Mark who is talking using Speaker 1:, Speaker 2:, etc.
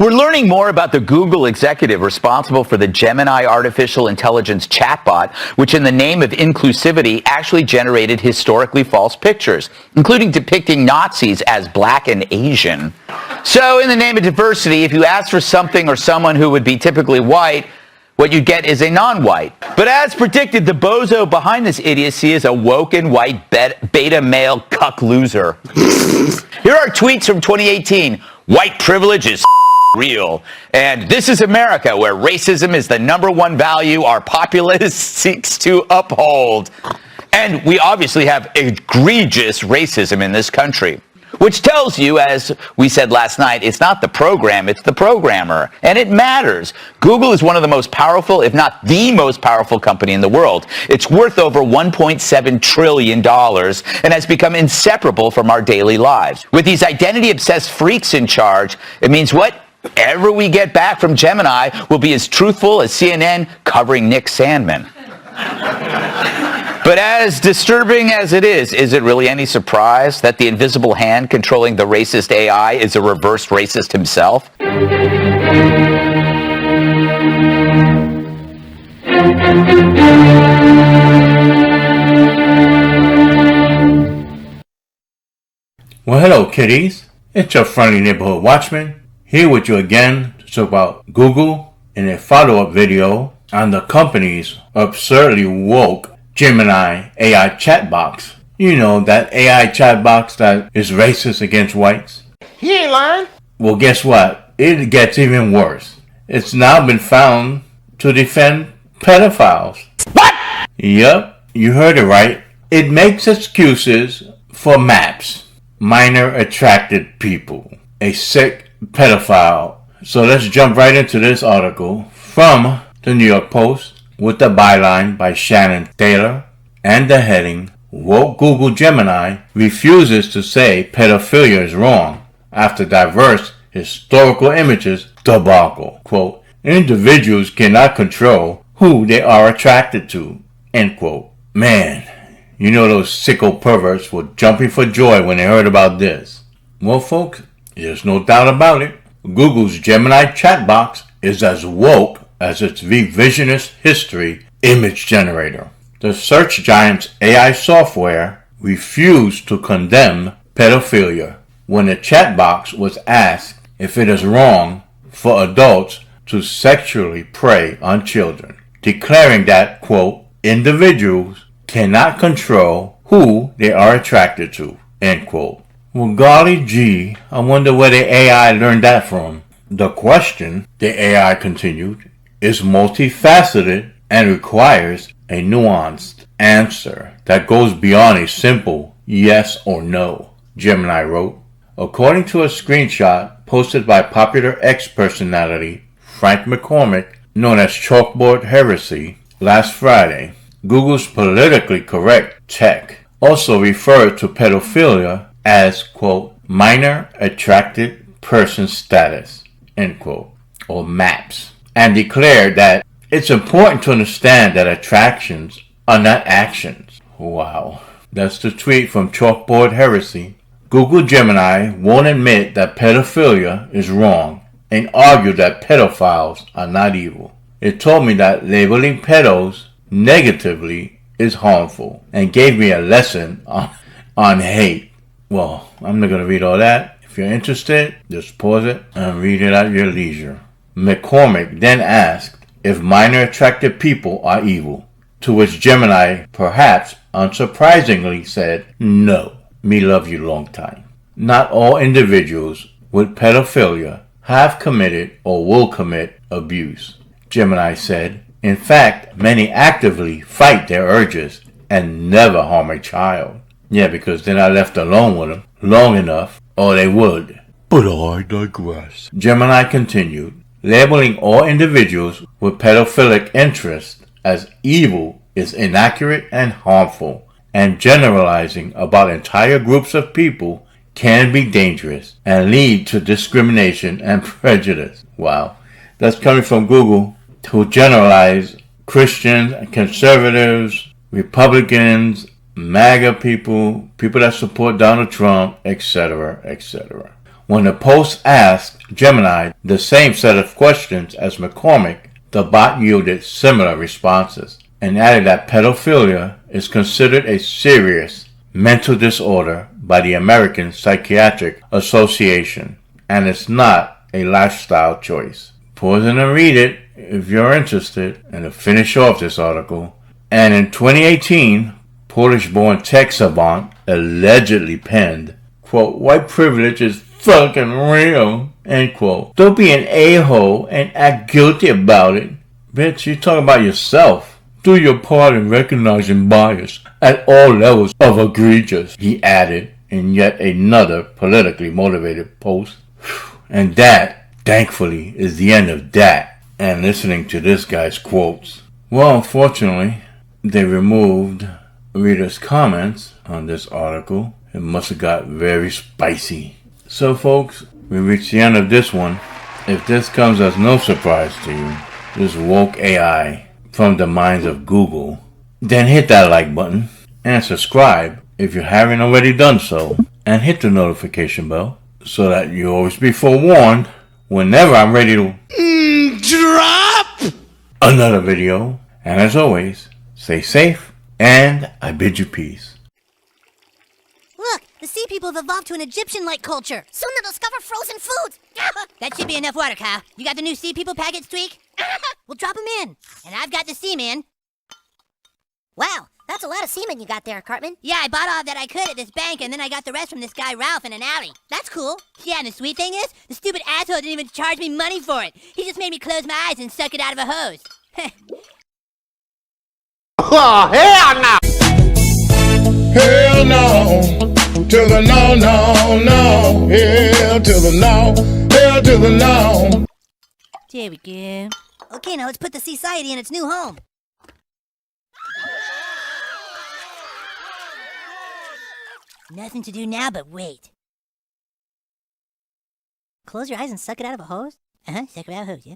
Speaker 1: We're learning more about the Google executive responsible for the Gemini artificial intelligence chatbot, which in the name of inclusivity actually generated historically false pictures, including depicting Nazis as black and Asian. So in the name of diversity, if you ask for something or someone who would be typically white, what you get is a non-white. But as predicted, the bozo behind this idiocy is a woken white beta male cuck loser. Here are tweets from 2018. White privilege is real. And this is America, where racism is the #1 value our populace seeks to uphold. And we obviously have egregious racism in this country. Which tells you, as we said last night, it's not the program, it's the programmer. And it matters. Google is one of the most powerful, if not the most powerful company in the world. It's worth over $1.7 trillion and has become inseparable from our daily lives. With these identity-obsessed freaks in charge, it means whatever we get back from Gemini will be as truthful as CNN covering Nick Sandmann. But as disturbing as it is it really any surprise that the invisible hand controlling the racist AI is a reversed racist himself?
Speaker 2: Well, hello, kiddies. It's your friendly neighborhood watchman, here with you again to talk about Google in a follow-up video on the company's absurdly woke Gemini AI chat box. You know, that AI chat box that is racist against whites.
Speaker 3: He ain't lying.
Speaker 2: Well, guess what? It gets even worse. It's now been found to defend pedophiles.
Speaker 3: What?
Speaker 2: Yup, you heard it right. It makes excuses for MAPS, minor attracted people, a sick pedophile. So let's jump right into this article from the New York Post, with the byline by Shannon Taylor and the heading, Woke Google Gemini refuses to say pedophilia is wrong after diverse historical images debacle. Quote, individuals cannot control who they are attracted to. End quote. Man, you know those sicko perverts were jumping for joy when they heard about this. Well, folks, there's no doubt about it. Google's Gemini chat box is as woke as its revisionist history image generator. The search giant's AI software refused to condemn pedophilia when the chat box was asked if it is wrong for adults to sexually prey on children, declaring that, quote, individuals cannot control who they are attracted to, end quote. Well, golly gee, I wonder where the AI learned that from. The question, the AI continued, is multifaceted and requires a nuanced answer that goes beyond a simple yes or no, Gemini wrote. According to a screenshot posted by popular X personality Frank McCormick, known as Chalkboard Heresy, last Friday, Google's politically correct tech also referred to pedophilia as, quote, minor attracted person status, end quote, or MAPS, and declared that it's important to understand that attractions are not actions. Wow. That's the tweet from Chalkboard Heresy. Google Gemini won't admit that pedophilia is wrong and argued that pedophiles are not evil. It told me that labeling pedos negatively is harmful and gave me a lesson on hate. Well, I'm not going to read all that. If you're interested, just pause it and read it at your leisure. McCormick then asked if minor attracted people are evil, to which Gemini, perhaps unsurprisingly, said, no, me love you long time. Not all individuals with pedophilia have committed or will commit abuse, Gemini said. In fact, many actively fight their urges and never harm a child. Yeah, because they're not left alone with them long enough, or they would. But I digress. Gemini continued, labeling all individuals with pedophilic interests as evil is inaccurate and harmful, and generalizing about entire groups of people can be dangerous and lead to discrimination and prejudice. Wow. That's coming from Google, who generalize Christians, conservatives, Republicans, MAGA people, people that support Donald Trump, etc., etc. When the post asked Gemini the same set of questions as McCormick, the bot yielded similar responses and added that pedophilia is considered a serious mental disorder by the American Psychiatric Association, and it's not a lifestyle choice. Pause and read it if you're interested, and to finish off this article. And in 2018, Polish-born tech savant allegedly penned, quote, "White privilege is fucking real," end quote. Don't be an a-hole and act guilty about it. Bitch, you talking about yourself. Do your part in recognizing bias at all levels of egregious, he added in yet another politically motivated post. And that, thankfully, is the end of that. And listening to this guy's quotes. Well, unfortunately, they removed readers' comments on this article. It must have got very spicy. So, folks, we reached the end of this one. If this comes as no surprise to you, this woke AI from the minds of Google, then hit that like button and subscribe if you haven't already done so, and hit the notification bell so that you'll always be forewarned whenever I'm ready to drop another video. And as always, stay safe, and I bid you peace.
Speaker 3: Look, the sea people have evolved to an Egyptian-like culture. Soon they'll discover frozen foods. That should be enough water, Kyle. You got the new sea people packets, Tweak? We'll drop them in. And I've got the seaman.
Speaker 4: Wow, that's a lot of semen you got there, Cartman.
Speaker 3: Yeah, I bought all that I could at this bank, and then I got the rest from this guy Ralph in an alley. That's cool. Yeah, and the sweet thing is, the stupid asshole didn't even charge me money for it. He just made me close my eyes and suck it out of a hose.
Speaker 5: Oh, hell no! Hell no! To the no, no, no! Hell to the no! Hell to the no!
Speaker 3: There we go.
Speaker 4: Okay, now let's put the Society in its new home.
Speaker 3: Nothing to do now but wait.
Speaker 4: Close your eyes and suck it out of a hose?
Speaker 3: Uh-huh, suck it out of a hose, yeah.